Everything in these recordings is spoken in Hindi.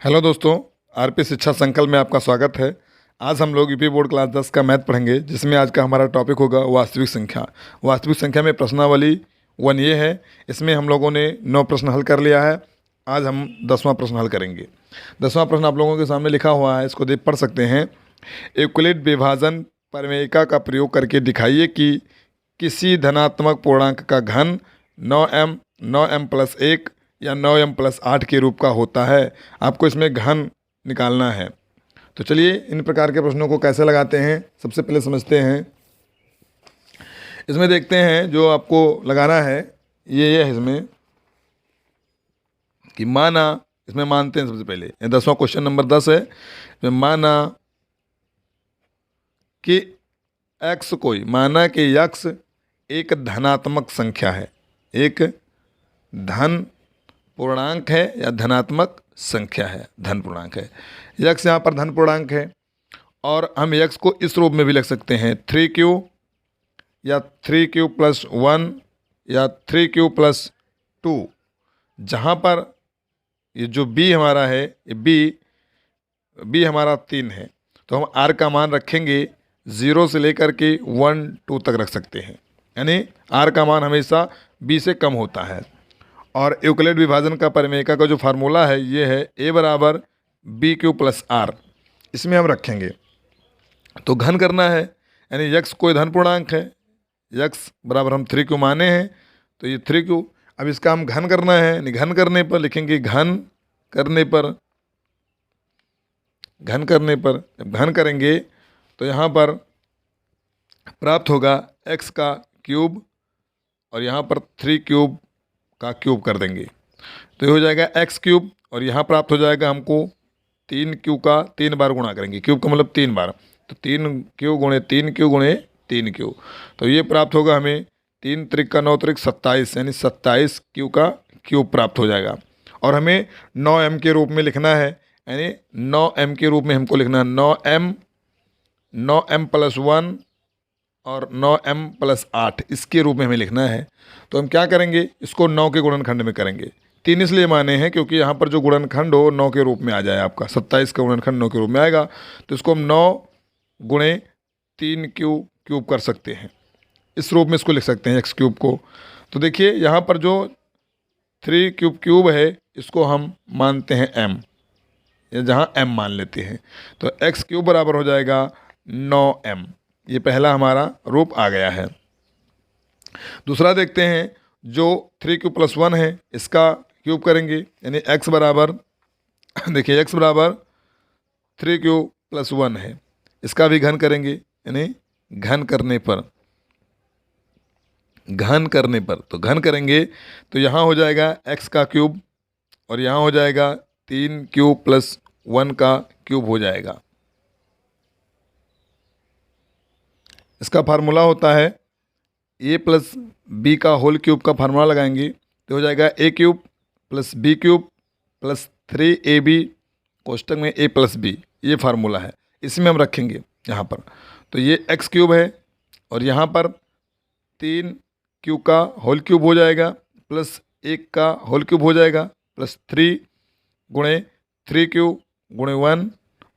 हेलो दोस्तों, आरपी शिक्षा संकल्प में आपका स्वागत है। आज हम लोग यूपी बोर्ड क्लास 10 का मैथ पढ़ेंगे, जिसमें आज का हमारा टॉपिक होगा वास्तविक संख्या। वास्तविक संख्या में प्रश्नावली 1 ये है। इसमें हम लोगों ने 9 प्रश्न हल कर लिया है। आज हम 10वां प्रश्न हल करेंगे। 10वां प्रश्न आप लोगों के सामने लिखा हुआ है, इसको देख पढ़ सकते हैं। यूक्लिड विभाजन प्रमेयिका का प्रयोग करके दिखाइए कि किसी धनात्मक पूर्णांक का घन 9m 9m+1 या 9m+8 के रूप का होता है। आपको इसमें घन निकालना है। तो चलिए इन प्रकार के प्रश्नों को कैसे लगाते हैं सबसे पहले समझते हैं। इसमें देखते हैं जो आपको लगाना है ये है इसमें कि माना, इसमें मानते हैं सबसे पहले। 10वां क्वेश्चन नंबर 10 है। इसमें माना कि माना कि यक्स एक धनात्मक संख्या है, एक धन पूर्णांक है या धनात्मक संख्या है, धन पूर्णांक है। यक्स यहाँ पर धन पूर्णांक है और हम यक्स को इस रूप में भी लिख सकते हैं 3q या 3q+1 या 3q+2, जहाँ पर ये जो b हमारा है, ये b हमारा 3 है। तो हम r का मान रखेंगे 0 से लेकर के 1 2 तक रख सकते हैं, यानी r का मान हमेशा b से कम होता है। और यूक्लिड विभाजन का प्रमेयिका का जो फार्मूला है ये है a = bq+r। इसमें हम रखेंगे तो घन करना है, यानी यक्स कोई धन पूर्णांक है, यक्स बराबर हम 3q माने हैं तो ये 3q। अब इसका हम घन करना है, यानी घन करने पर लिखेंगे घन करने पर जब घन करेंगे तो यहाँ पर प्राप्त होगा x का क्यूब और यहाँ पर 3q का क्यूब कर देंगे तो ये हो जाएगा x³ और यहाँ प्राप्त हो जाएगा हमको 3q का 3 बार गुणा करेंगे, क्यूब का मतलब 3 बार, तो 3q गुणे 3q गुणे 3q, तो ये प्राप्त होगा हमें 3 त्रिक का 9 त्रिक 27, यानी 27q का क्यूब प्राप्त हो जाएगा। और हमें 9m के रूप में लिखना है, यानी 9m के रूप में हमको लिखना है 9m+1 और 9m+8, इसके रूप में हमें लिखना है। तो हम क्या करेंगे, इसको 9 के गुणनखंड में करेंगे। 3 इसलिए माने हैं क्योंकि यहाँ पर जो गुणनखंड हो 9 के रूप में आ जाए, आपका 27 का गुणनखंड 9 के रूप में आएगा। तो इसको हम 9 गुणे 3q क्यूब कर सकते हैं, इस रूप में इसको लिख सकते हैं x³ को। तो देखिए यहाँ पर जो 3q क्यूब है इसको हम मानते हैं m, या जहाँ m मान लेते हैं, तो x³ बराबर हो जाएगा 9m। ये पहला हमारा रूप आ गया है। दूसरा देखते हैं, जो 3q+1 है इसका क्यूब करेंगे, यानी x बराबर देखिए x बराबर 3q+1 है, इसका भी घन करेंगे, यानी घन करने पर तो घन करेंगे तो यहाँ हो जाएगा x का क्यूब और यहाँ हो जाएगा 3q+1 का क्यूब हो जाएगा। इसका फार्मूला होता है a+b का होल क्यूब का फार्मूला लगाएंगे तो हो जाएगा a³ + b³ + 3ab कोष्टक में a+b, ये फार्मूला है, इसमें हम रखेंगे यहाँ पर। तो ये x³ है और यहाँ पर 3q का होल क्यूब हो जाएगा प्लस 1 का होल क्यूब हो जाएगा प्लस 3 गुणे 3q गुणे 1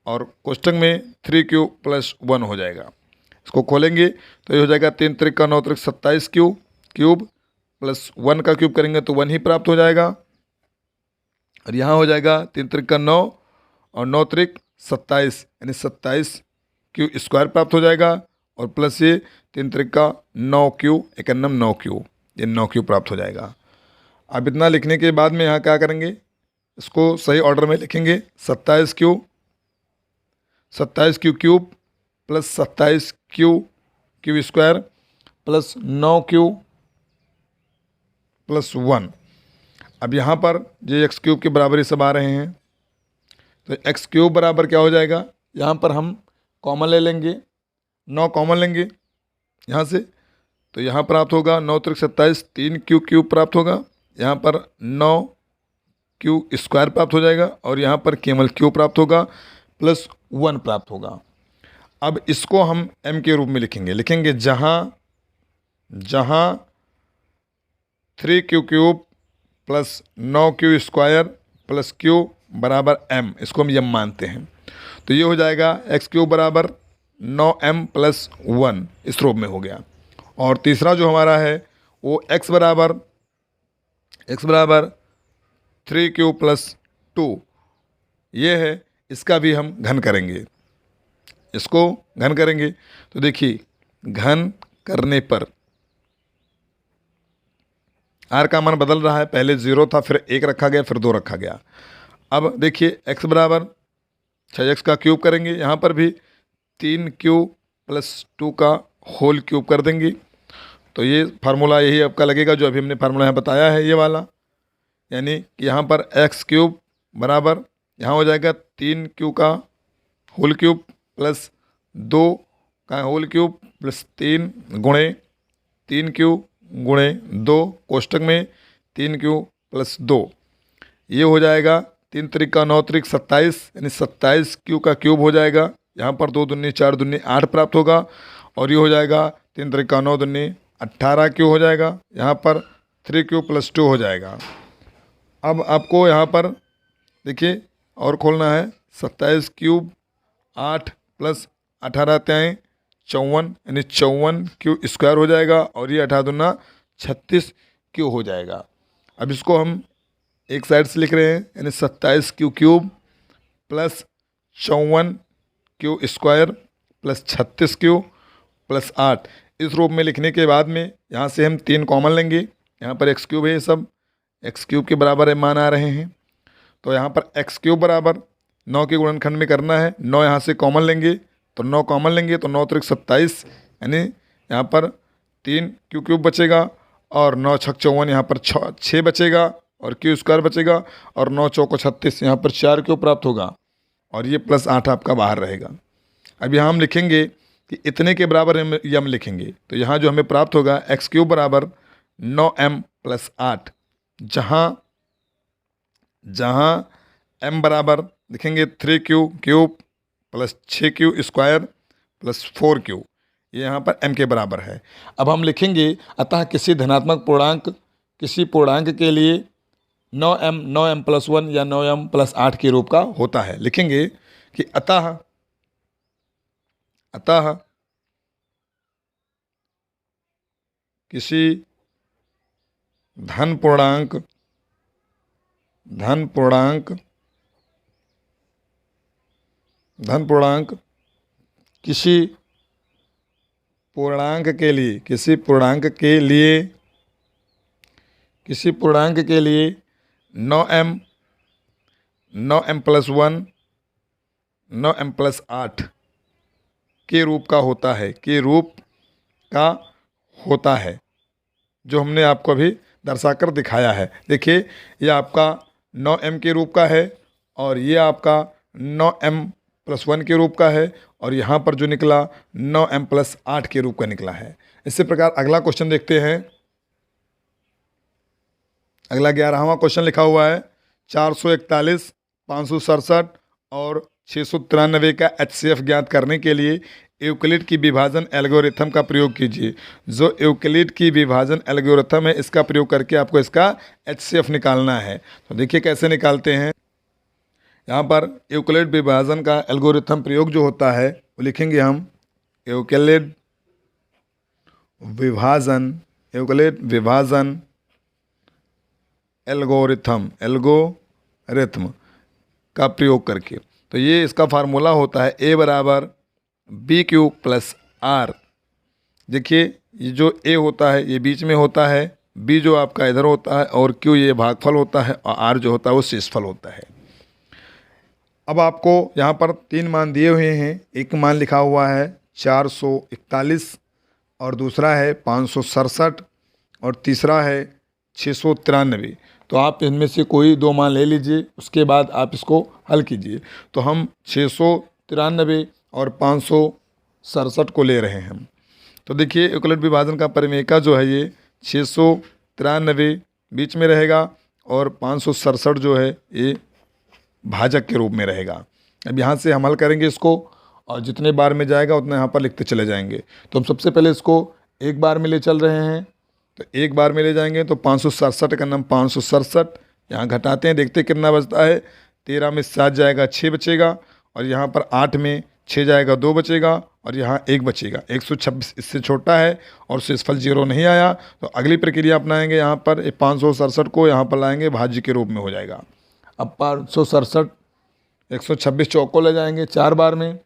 और कोष्टक में 3q+1 हो जाएगा। इसको खोलेंगे तो ये हो जाएगा 3 त्रिक का 9 त्रिक 27q क्यूब प्लस 1 का क्यूब करेंगे तो 1 ही प्राप्त हो जाएगा। और यहाँ हो जाएगा 3 त्रिक का 9 और 9 त्रिक 27, यानी 27q² प्राप्त हो जाएगा और प्लस ये 3 त्रिक का 9q 9q, ये 9q प्राप्त हो जाएगा। अब इतना लिखने के बाद में यहाँ क्या करेंगे, इसको सही ऑर्डर में लिखेंगे। 27q cube plus 27q² plus 9q+1। अब यहाँ पर जो x³ के बराबर ये सब आ रहे हैं, तो x³ बराबर क्या हो जाएगा, यहाँ पर हम कॉमन ले लेंगे, 9 कॉमन लेंगे यहाँ से, तो यहाँ प्राप्त होगा 9 त्रिक 27, 3q क्यूब प्राप्त होगा, यहाँ पर 9q² प्राप्त हो जाएगा और यहाँ पर केवल q प्राप्त होगा प्लस 1 प्राप्त होगा। अब इसको हम m के रूप में लिखेंगे जहाँ 3q³ plus 9q² plus q बराबर m, इसको हम यम मानते हैं। तो ये हो जाएगा एक्स क्यूब बराबर 9m प्लस 1, इस रूप में हो गया। और तीसरा जो हमारा है वो x बराबर 3 क्यूब प्लस 2, ये है, इसका भी हम घन करेंगे, इसको घन करेंगे। तो देखिए घन करने पर r का मान बदल रहा है, पहले 0 था, फिर 1 रखा गया, फिर 2 रखा गया। अब देखिए x बराबर 6x का क्यूब करेंगे, यहाँ पर भी 3q प्लस 2 का होल क्यूब कर देंगे। तो ये फार्मूला यही आपका लगेगा जो अभी हमने फार्मूला यहाँ बताया है, ये वाला, यानी कि यहाँ पर x क्यूब बराबर यहाँ हो जाएगा 3q का होल क्यूब प्लस 2 का होल क्यूब प्लस 3 गुणे 3q गुणे 2 कोष्टक में 3q प्लस 2, ये हो जाएगा 3 त्रिक का 9 त्रिक 27, यानी 27q का क्यूब हो जाएगा। यहाँ पर 2 दूनी 4 दूनी 8 प्राप्त होगा, और ये हो जाएगा 3 त्रिक का 9 दूनी 18q हो जाएगा। यहाँ पर 3q प्लस 2 हो जाएगा। अब आपको यहाँ पर देखिए और खोलना है, 27 क्यूब 8 प्लस 18 त्याएँ 54, यानी 54q स्क्वायर हो जाएगा, और ये 18 दूना 36q हो जाएगा। अब इसको हम एक साइड से लिख रहे हैं, यानी 27q cube plus 54q square plus 36q plus 8, इस रूप में लिखने के बाद में यहाँ से हम 3 कॉमन लेंगे। यहाँ पर x क्यूब है, ये सब x क्यूब के बराबर मान आ रहे हैं। तो यहाँ पर x क्यूब बराबर 9 के गुणनखंड में करना है, 9 यहाँ से कॉमन लेंगे, तो 9 कॉमन लेंगे तो 9 त्रिक 27, यानी यहाँ पर 3q क्यूब बचेगा, और 9 छक 54, यहाँ पर 6 बचेगा, और q स्क्वायर बचेगा, और 9 चौको 36, यहाँ पर 4q प्राप्त होगा, और ये प्लस 8 आपका बाहर रहेगा। अब यहाँ हम लिखेंगे कि इतने के बराबर हम यम लिखेंगे, तो यहाँ जो हमें प्राप्त होगा एक्स क्यूब बराबर 9m प्लस 8, जहाँ m बराबर लिखेंगे 3q cube plus 6q square plus 4q, ये यहाँ पर m के बराबर है। अब हम लिखेंगे अतः किसी धनात्मक पूर्णांक के लिए 9m प्लस 1 या 9m प्लस 8 के रूप का होता है। लिखेंगे कि अतः किसी धन पूर्णांक किसी पूर्णांक के लिए 9m प्लस 1 9m प्लस 8 के रूप का होता है, जो हमने आपको अभी दर्शाकर दिखाया है। देखिए ये आपका 9m के रूप का है, और ये आपका 9m प्लस 1 के रूप का है, और यहाँ पर जो निकला 9m प्लस 8 के रूप का निकला है। इसी प्रकार अगला क्वेश्चन देखते हैं। अगला 11वां क्वेश्चन लिखा हुआ है 441, 567 और 693 का HCF ज्ञात करने के लिए यूक्लिड की विभाजन एल्गोरिथम का प्रयोग कीजिए। जो यूक्लिड की विभाजन एल्गोरिथम है, इसका प्रयोग करके आपको इसका HCF निकालना है। तो देखिए कैसे निकालते हैं। यहाँ पर यूक्लिड विभाजन का एल्गोरिथम प्रयोग जो होता है वो लिखेंगे हम यूक्लिड विभाजन एल्गोरिथम का प्रयोग करके। तो ये इसका फार्मूला होता है a बराबर बी क्यू प्लस आर। देखिए ये जो a होता है ये बीच में होता है, b जो आपका इधर होता है, और q ये भागफल होता है, और r जो होता है वो शेषफल होता है। अब आपको यहाँ पर 3 मान दिए हुए हैं। एक मान लिखा हुआ है 441, और दूसरा है 567, और तीसरा है 693। तो आप इनमें से कोई 2 मान ले लीजिए, उसके बाद आप इसको हल कीजिए। तो हम 693 और 567 को ले रहे हैं। तो देखिए यूक्लिड विभाजन का परिमेयका जो है ये 693 बीच में रहेगा, और 567 जो है ये भाजक के रूप में रहेगा। अब यहाँ से हम हल करेंगे इसको, और जितने बार में जाएगा उतना यहाँ पर लिखते चले जाएंगे। तो हम सबसे पहले इसको एक बार में ले चल रहे हैं, तो एक बार में ले जाएंगे तो 567 का नाम 567, यहाँ घटाते हैं, देखते कितना बचता है 13 में 7 जाएगा 6 बचेगा, और यहाँ पर 8 में 6 जाएगा 2 बचेगा, और यहाँ 1 बचेगा। 126 इससे छोटा है और शेषफल 0 नहीं आया, तो अगली प्रक्रिया अपनाएंगे। यहाँ पर 567 को यहाँ पर लाएंगे, भाज्य के रूप में हो जाएगा। अब 567 126 चौक को ले जाएंगे 4 बार में,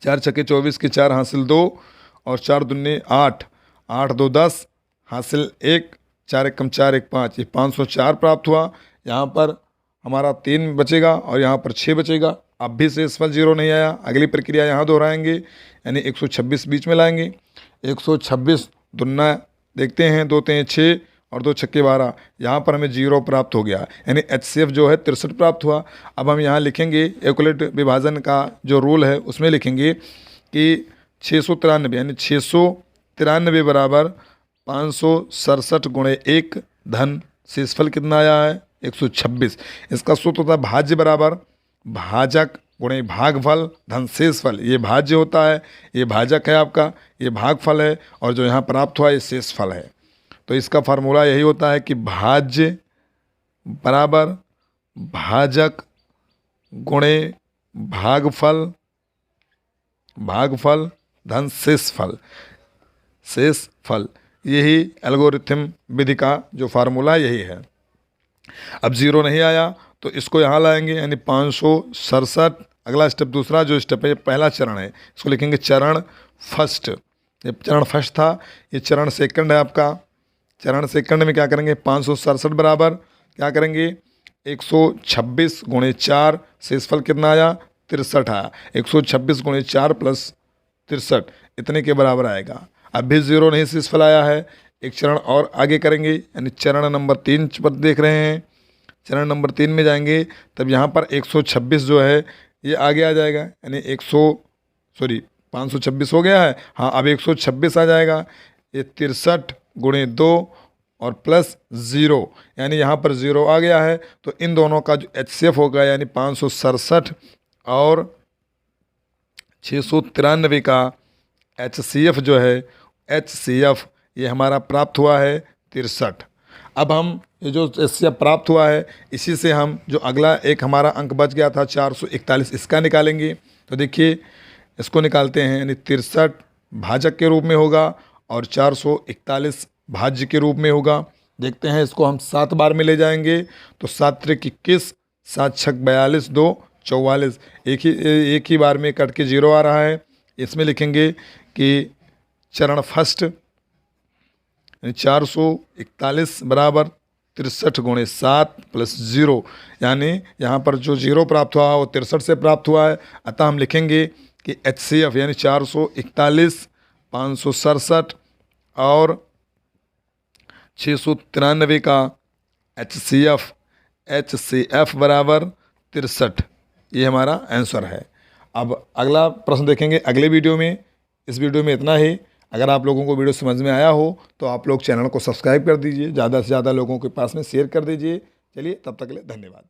4 छक्के 24 के 4 हासिल 2, और 4 दूने 8, 8 2 10 हासिल 1, 4 एकम 4 1 5, ये 504 प्राप्त हुआ। यहाँ पर हमारा 3 बचेगा और यहाँ पर 6 बचेगा। अब भी शेषफल 0 नहीं आया, अगली प्रक्रिया यहाँ दोहराएंगे, यानी 126 बीच में लाएंगे। 126 दुना देखते हैं, 2 3 6 और 2 छक्के 12, यहाँ पर हमें 0 प्राप्त हो गया, यानी HCF जो है 63 प्राप्त हुआ। अब हम यहाँ लिखेंगे एकुलेट विभाजन का जो रूल है उसमें लिखेंगे कि 693 यानी 693 बराबर 567 गुणे 1 धन शेषफल कितना आया है 126। इसका सूत्र होता है भाज्य बराबर भाजक गुणे भागफल धन शेषफल। ये भाज्य होता है, ये भाजक है आपका, ये भागफल है, और जो यहाँ प्राप्त हुआ ये शेषफल है। तो इसका फार्मूला यही होता है कि भाज्य बराबर भाजक गुणे भागफल, भागफल धन शेषफल, शेषफल। यही एल्गोरिथम विधि का जो फार्मूला यही है। अब 0 नहीं आया तो इसको यहाँ लाएंगे, यानी 567। अगला स्टेप, दूसरा जो स्टेप है, ये पहला चरण है, इसको लिखेंगे चरण फर्स्ट। ये चरण फर्स्ट था, ये चरण सेकंड है आपका। चरण सेकंड में क्या करेंगे, 567 बराबर क्या करेंगे 126 गुणे 4, शेषफल कितना आया 63 आया। 126 गुणे 4 प्लस 63 इतने के बराबर आएगा। अब भी 0 नहीं शेषफल आया है, एक चरण और आगे करेंगे, यानी चरण नंबर 3 पर देख रहे हैं। चरण नंबर 3 में जाएंगे, तब यहाँ पर 126 जो है ये आगे आ जाएगा, यानी 526 हो गया है, हाँ अब 126 आ जाएगा। ये 63 गुणे 2 और प्लस 0, यानी यहाँ पर 0 आ गया है। तो इन दोनों का जो HCF होगा, यानी 567 और 693 का HCF जो है, HCF ये हमारा प्राप्त हुआ है 63। अब हम ये जो HCF प्राप्त हुआ है, इसी से हम जो अगला एक हमारा अंक बच गया था 441, इसका निकालेंगे। तो देखिए इसको निकालते हैं, यानी 63 भाजक के रूप में होगा और 441 भाज्य के रूप में होगा। देखते हैं इसको हम 7 बार में ले जाएंगे, तो 7 त्रिक 21, 7 छक 42, 2 44, एक ही बार में कट के 0 आ रहा है। इसमें लिखेंगे कि चरण फर्स्ट 441 बराबर 63 गुणे 7 प्लस 0, यानी यहाँ पर जो 0 प्राप्त हुआ वो 63 से प्राप्त हुआ है। अतः हम लिखेंगे कि HCF यानी 441, 567 और 693 का HCF बराबर 63, ये हमारा आंसर है। अब अगला प्रश्न देखेंगे अगले वीडियो में। इस वीडियो में इतना ही। अगर आप लोगों को वीडियो समझ में आया हो तो आप लोग चैनल को सब्सक्राइब कर दीजिए, ज़्यादा से ज़्यादा लोगों के पास में शेयर कर दीजिए। चलिए तब तक के लिए धन्यवाद।